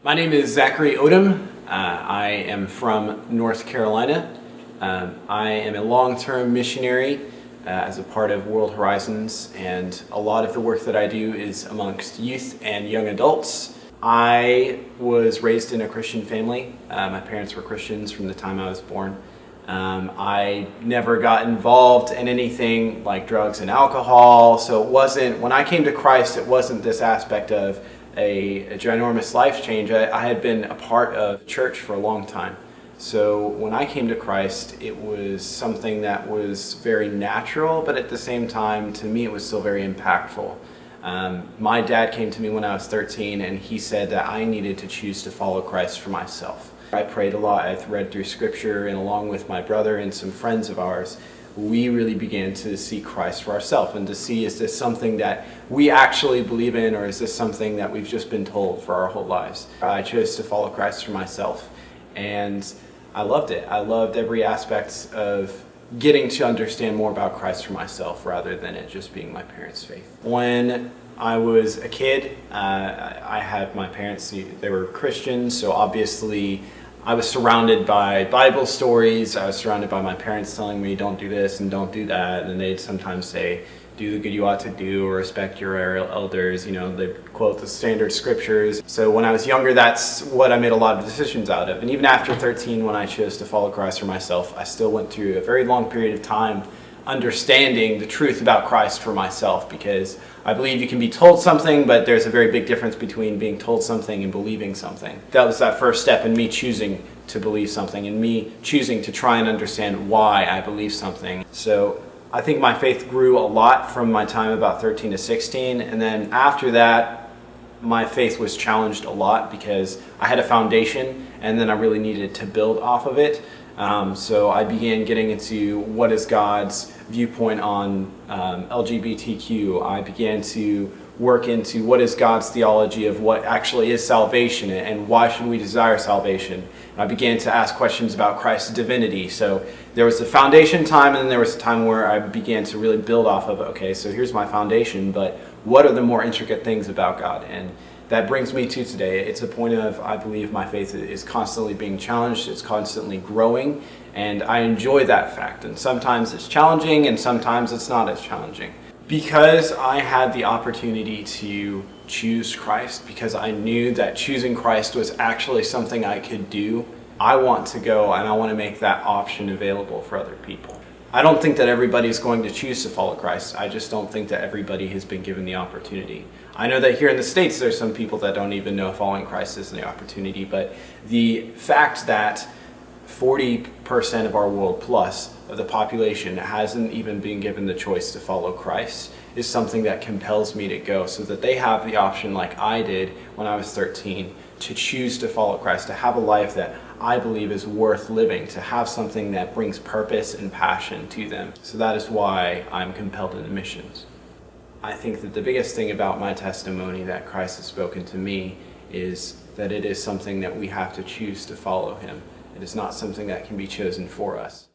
My name is Zachary Odom. I am from North Carolina. I am a long-term missionary as a part of World Horizons, and a lot of the work that I do is amongst youth and young adults. I was raised in a Christian family. My parents were Christians from the time I was born. I never got involved in anything like drugs and alcohol, so it wasn't, when I came to Christ, it wasn't this aspect of a ginormous life change. I had been a part of church for a long time. So when I came to Christ, it was something that was very natural, but at the same time, to me, it was still very impactful. My dad came to me when I was 13, and he said that I needed to choose to follow Christ for myself. I prayed a lot. I read through scripture, and along with my brother and some friends of ours, we really began to see Christ for ourselves and to see, is this something that we actually believe in, or is this something that we've just been told for our whole lives? I chose to follow Christ for myself, and I loved it. I loved every aspect of getting to understand more about Christ for myself rather than it just being my parents' faith. When I was a kid, I had my parents, they were Christians, so obviously I was surrounded by Bible stories. I was surrounded by my parents telling me, don't do this and don't do that. And they'd sometimes say, do the good you ought to do, or respect your elders. You know, they quote the standard scriptures. So when I was younger, that's what I made a lot of decisions out of. And even after 13, when I chose to follow Christ for myself, I still went through a very long period of time understanding the truth about Christ for myself, because I believe you can be told something, but there's a very big difference between being told something and believing something. That was that first step in me choosing to believe something and me choosing to try and understand why I believe something. So I think my faith grew a lot from my time about 13 to 16, and then after that my faith was challenged a lot because I had a foundation and then I really needed to build off of it. So I began getting into what is God's viewpoint on LGBTQ. I began to work into what is God's theology of what actually is salvation and why should we desire salvation. And I began to ask questions about Christ's divinity. So there was the foundation time, and then there was a time where I began to really build off of, okay, so here's my foundation, but what are the more intricate things about God? And that brings me to today. It's a point of, I believe my faith is constantly being challenged, it's constantly growing, and I enjoy that fact. And sometimes it's challenging, and sometimes it's not as challenging. Because I had the opportunity to choose Christ, because I knew that choosing Christ was actually something I could do, I want to go and I want to make that option available for other people. I don't think that everybody's going to choose to follow Christ. I just don't think that everybody has been given the opportunity. I know that here in the States there's some people that don't even know following Christ is the opportunity, but the fact that 40% of our world plus of the population hasn't even been given the choice to follow Christ is something that compels me to go, so that they have the option, like I did when I was 13, to choose to follow Christ, to have a life that I believe is worth living, to have something that brings purpose and passion to them. So that is why I'm compelled into missions. I think that the biggest thing about my testimony that Christ has spoken to me is that it is something that we have to choose to follow him. It is not something that can be chosen for us.